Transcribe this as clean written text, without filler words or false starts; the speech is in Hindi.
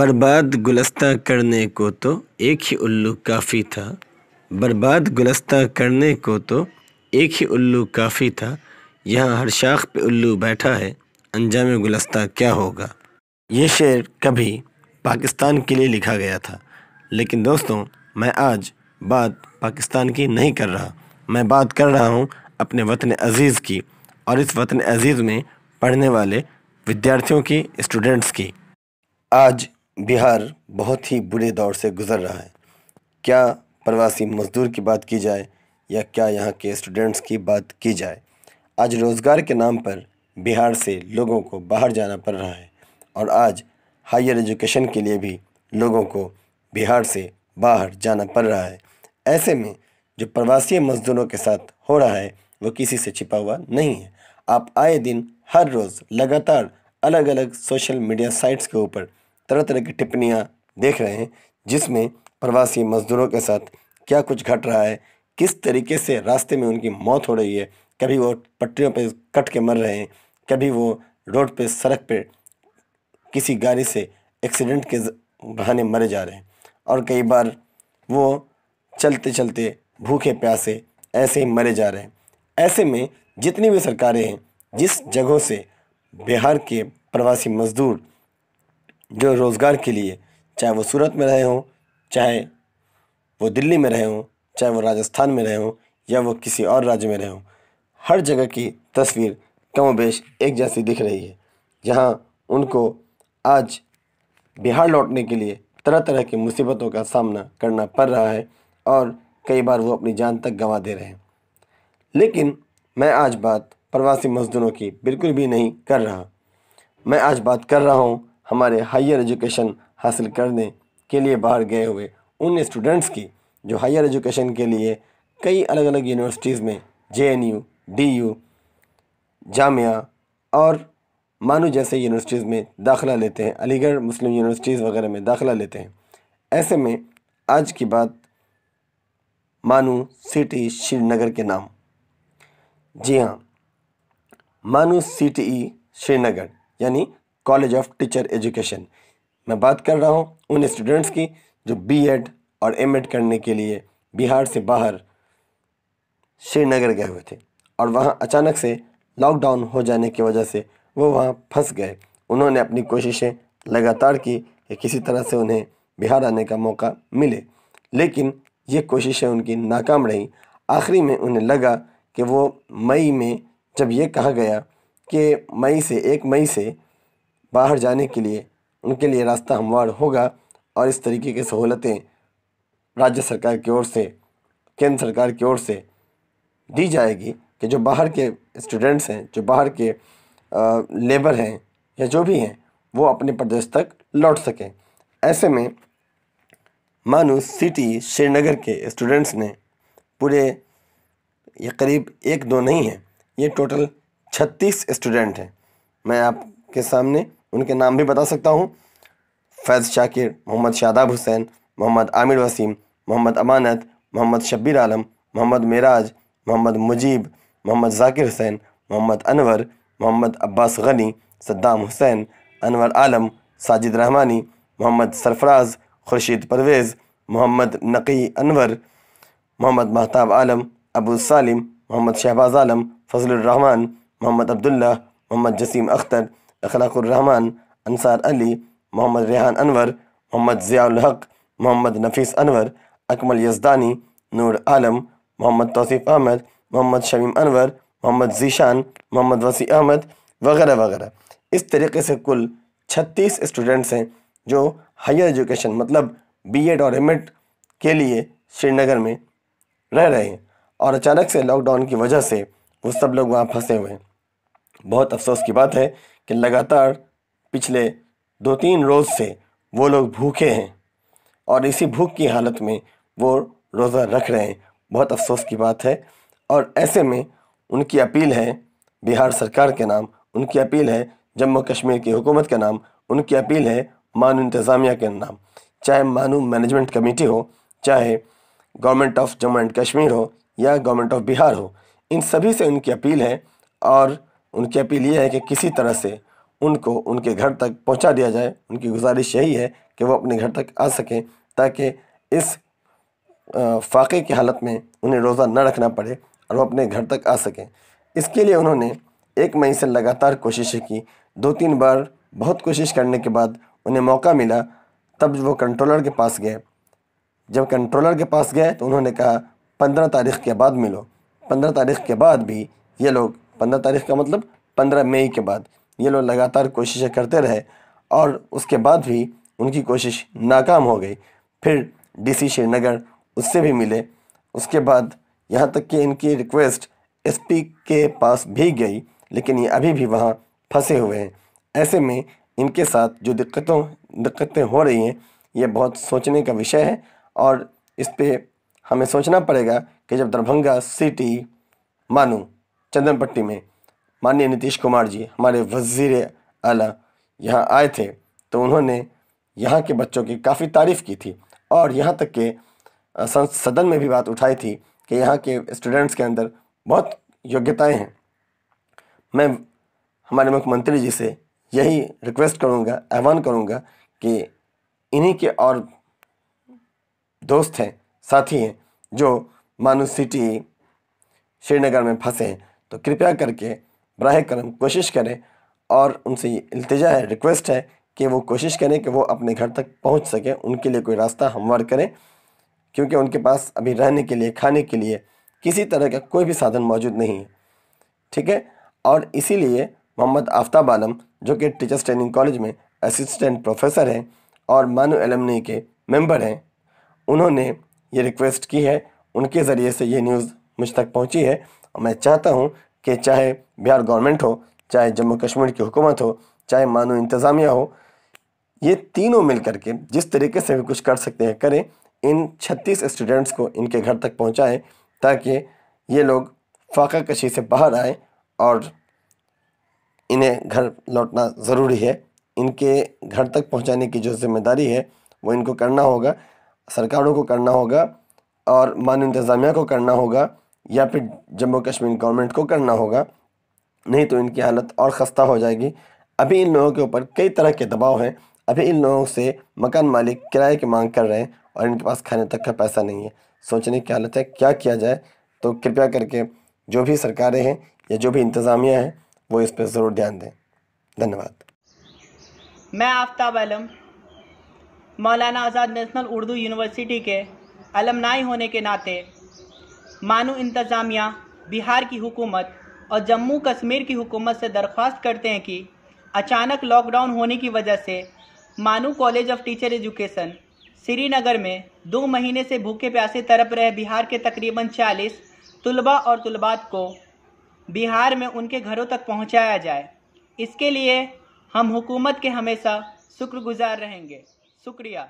बर्बाद गुलस्ता करने को तो एक ही उल्लू काफ़ी था। बर्बाद गुलस्ता करने को तो एक ही उल्लू काफ़ी था। यहाँ हर शाख पे उल्लू बैठा है, अंजाम गुलस्ता क्या होगा। ये शेर कभी पाकिस्तान के लिए लिखा गया था, लेकिन दोस्तों मैं आज बात पाकिस्तान की नहीं कर रहा। मैं बात कर रहा हूँ अपने वतन अज़ीज़ की, और इस वतन अज़ीज़ में पढ़ने वाले विद्यार्थियों की, स्टूडेंट्स की। आज बिहार बहुत ही बुरे दौर से गुज़र रहा है। क्या प्रवासी मज़दूर की बात की जाए या क्या यहाँ के स्टूडेंट्स की बात की जाए, आज रोज़गार के नाम पर बिहार से लोगों को बाहर जाना पड़ रहा है, और आज हायर एजुकेशन के लिए भी लोगों को बिहार से बाहर जाना पड़ रहा है। ऐसे में जो प्रवासी मज़दूरों के साथ हो रहा है वो किसी से छिपा हुआ नहीं है। आप आए दिन हर रोज़ लगातार अलग अलग सोशल मीडिया साइट्स के ऊपर तरह तरह की टिप्पणियाँ देख रहे हैं, जिसमें प्रवासी मज़दूरों के साथ क्या कुछ घट रहा है, किस तरीके से रास्ते में उनकी मौत हो रही है। कभी वो पटरियों पे कट के मर रहे हैं, कभी वो रोड पे, सड़क पे किसी गाड़ी से एक्सीडेंट के बहाने मरे जा रहे हैं, और कई बार वो चलते चलते भूखे प्यासे ऐसे ही मरे जा रहे हैं। ऐसे में जितनी भी सरकारें हैं, जिस जगहों से बिहार के प्रवासी मज़दूर जो रोज़गार के लिए, चाहे वो सूरत में रहे हों, चाहे वो दिल्ली में रहे हों, चाहे वो राजस्थान में रहे हों, या वो किसी और राज्य में रहे हों, हर जगह की तस्वीर कमोबेश एक जैसी दिख रही है। जहां उनको आज बिहार लौटने के लिए तरह तरह की मुसीबतों का सामना करना पड़ रहा है, और कई बार वो अपनी जान तक गंवा दे रहे हैं। लेकिन मैं आज बात प्रवासी मज़दूरों की बिल्कुल भी नहीं कर रहा। मैं आज बात कर रहा हूँ हमारे हायर एजुकेशन हासिल करने के लिए बाहर गए हुए उन स्टूडेंट्स की, जो हायर एजुकेशन के लिए कई अलग अलग यूनिवर्सिटीज़ में, JNU, DU, जामिया और मानू जैसे यूनिवर्सिटीज़ में दाखिला लेते हैं, अलीगढ़ मुस्लिम यूनिवर्सिटीज़ वगैरह में दाखिला लेते हैं। ऐसे में आज की बात मानू CTE श्रीनगर के नाम। जी हाँ, मानू CTE श्रीनगर यानी कॉलेज ऑफ टीचर एजुकेशन। मैं बात कर रहा हूँ उन स्टूडेंट्स की जो BEd और MEd करने के लिए बिहार से बाहर श्रीनगर गए हुए थे, और वहाँ अचानक से लॉकडाउन हो जाने की वजह से वो वहाँ फंस गए। उन्होंने अपनी कोशिशें लगातार की कि किसी तरह से उन्हें बिहार आने का मौका मिले, लेकिन ये कोशिशें उनकी नाकाम रहीं। आखिरी में उन्हें लगा कि वो मई में, जब ये कहा गया कि 1 मई से बाहर जाने के लिए उनके लिए रास्ता हमवार होगा, और इस तरीके की सहूलतें राज्य सरकार की ओर से, केंद्र सरकार की ओर से दी जाएगी कि जो बाहर के स्टूडेंट्स हैं, जो बाहर के लेबर हैं या जो भी हैं, वो अपने प्रदेश तक लौट सकें। ऐसे में मानू CTE श्रीनगर के स्टूडेंट्स ने पूरे, ये करीब 1-2 नहीं हैं, ये टोटल 36 स्टूडेंट हैं। मैं आपके सामने उनके नाम भी बता सकता हूँ: फैज़ शाकिर, मोहम्मद शादाब हुसैन, मोहम्मद आमिर वसीम, मोहम्मद अमानत, मोहम्मद शब्बीर आलम, मोहम्मद मेराज, मोहम्मद मुजीब, मोहम्मद जाकिर हुसैन, मोहम्मद अनवर, मोहम्मद अब्बास गनी, सद्दाम हुसैन, अनवर आलम, साजिद रहमानी, मोहम्मद सरफराज, खुर्शीद परवेज़, मोहम्मद नकी अनवर, मोहम्मद महताब आलम, अबू सालिम, मोहम्मद शहबाज आलम, फजलुर रहमान, मोहम्मद अब्दुल्ला, मोहम्मद जसीम अख्तर, अखलाकुर रहमान, अंसार अली, मोहम्मद रेहान अनवर, मोहम्मद ज़ियाउल हक, मोहम्मद नफीस अनवर, अकमल यज़दानी, नूर आलम, मोहम्मद तौसीफ़ अहमद, मोहम्मद शमीम अनवर, मोहम्मद ज़ीशान, मोहम्मद वसी अहमद वगैरह वगैरह। इस तरीके से कुल 36 स्टूडेंट्स हैं जो हायर एजुकेशन मतलब BEd और MEd के लिए श्रीनगर में रह रहे हैं, और अचानक से लॉकडाउन की वजह से वो सब लोग वहाँ फंसे हुए हैं। बहुत अफसोस की बात है कि लगातार पिछले 2-3 रोज़ से वो लोग भूखे हैं, और इसी भूख की हालत में वो रोज़ा रख रहे हैं। बहुत अफसोस की बात है, और ऐसे में उनकी अपील है बिहार सरकार के नाम, उनकी अपील है जम्मू कश्मीर की हुकूमत के नाम, उनकी अपील है मानू इंतज़ामिया के नाम, चाहे मानू मैनेजमेंट कमेटी हो, चाहे government of Jammu and Kashmir हो, या गवर्नमेंट ऑफ बिहार हो, इन सभी से उनकी अपील है। और उनकी अपील ये है कि किसी तरह से उनको उनके घर तक पहुंचा दिया जाए। उनकी गुजारिश यही है कि कि वो अपने घर तक आ सकें, ताकि इस फाके की हालत में उन्हें रोज़ा न रखना पड़े और वो अपने घर तक आ सकें। इसके लिए उन्होंने 1 मई से लगातार कोशिशें की। 2-3 बार बहुत कोशिश करने के बाद उन्हें मौका मिला, तब वो कंट्रोलर के पास गए। जब कंट्रोलर के पास गए तो उन्होंने कहा 15 तारीख़ के बाद मिलो। 15 तारीख़ के बाद भी ये लोग, 15 तारीख़ का मतलब 15 मई के बाद, ये लोग लगातार कोशिशें करते रहे और उसके बाद भी उनकी कोशिश नाकाम हो गई। फिर डीसी श्रीनगर, उससे भी मिले। उसके बाद यहाँ तक कि इनकी रिक्वेस्ट एसपी के पास भी गई, लेकिन ये अभी भी वहाँ फंसे हुए हैं। ऐसे में इनके साथ जो दिक्कतें हो रही हैं, ये बहुत सोचने का विषय है और इस पे हमें सोचना पड़ेगा कि जब दरभंगा सिटी मानू चंदनपट्टी में माननीय नीतीश कुमार जी, हमारे वज़ीर आला, यहाँ आए थे तो उन्होंने यहाँ के बच्चों की काफ़ी तारीफ़ की थी और यहाँ तक कि सदन में भी बात उठाई थी कि यहाँ के स्टूडेंट्स के अंदर बहुत योग्यताएं हैं। मैं हमारे मुख्यमंत्री जी से यही रिक्वेस्ट करूँगा, आह्वान करूँगा कि इन्हीं के और दोस्त हैं, साथी हैं जो मानू सिटी श्रीनगर में फंसे हैं, तो कृपया करके बराह करम कोशिश करें और उनसे इल्तिजा है, रिक्वेस्ट है कि वो कोशिश करें कि वो अपने घर तक पहुंच सकें। उनके लिए कोई रास्ता हमवार करें, क्योंकि उनके पास अभी रहने के लिए, खाने के लिए किसी तरह का कोई भी साधन मौजूद नहीं है। ठीक है। और इसीलिए मोहम्मद आफ्ताब आलम, जो कि टीचर्स ट्रेनिंग कॉलेज में असिस्टेंट प्रोफेसर हैं और मानू एलुमनी के मेंबर हैं, उन्होंने ये रिक्वेस्ट की है। उनके ज़रिए से ये न्यूज़ मुझ तक पहुंची है और मैं चाहता हूं कि चाहे बिहार गवर्नमेंट हो, चाहे जम्मू कश्मीर की हुकूमत हो, चाहे मानू इंतज़ामिया हो, ये तीनों मिल कर के जिस तरीके से भी कुछ कर सकते हैं करें। इन 36 स्टूडेंट्स को इनके घर तक पहुंचाएं, ताकि ये लोग फाका कशी से बाहर आएँ और इन्हें घर लौटना ज़रूरी है। इनके घर तक पहुंचाने की जो जिम्मेदारी है वो इनको करना होगा, सरकारों को करना होगा और मानू इंतज़ामिया को करना होगा, या फिर जम्मू कश्मीर गवर्नमेंट को करना होगा। नहीं तो इनकी हालत और ख़स्ता हो जाएगी। अभी इन लोगों के ऊपर कई तरह के दबाव हैं। अभी इन लोगों से मकान मालिक किराए की मांग कर रहे हैं और इनके पास खाने तक का पैसा नहीं है। सोचने की हालत है, क्या किया जाए। तो कृपया करके जो भी सरकारें हैं या जो भी इंतज़ामिया है वो इस पर ज़रूर ध्यान दें। धन्यवाद। मैं आफ्ताब आलम, मौलाना आज़ाद नेशनल उर्दू यूनिवर्सिटी के अलमनाई होने के नाते मानू इंतज़ामिया, बिहार की हुकूमत और जम्मू कश्मीर की हुकूमत से दरख्वास्त करते हैं कि अचानक लॉकडाउन होने की वजह से मानू college of teacher education Srinagar में 2 महीने से भूखे प्यासे तड़प रहे बिहार के तकरीबन 40 तुलबा और तुलबात को बिहार में उनके घरों तक पहुंचाया जाए। इसके लिए हम हुकूमत के हमेशा शुक्रगुजार रहेंगे। शुक्रिया।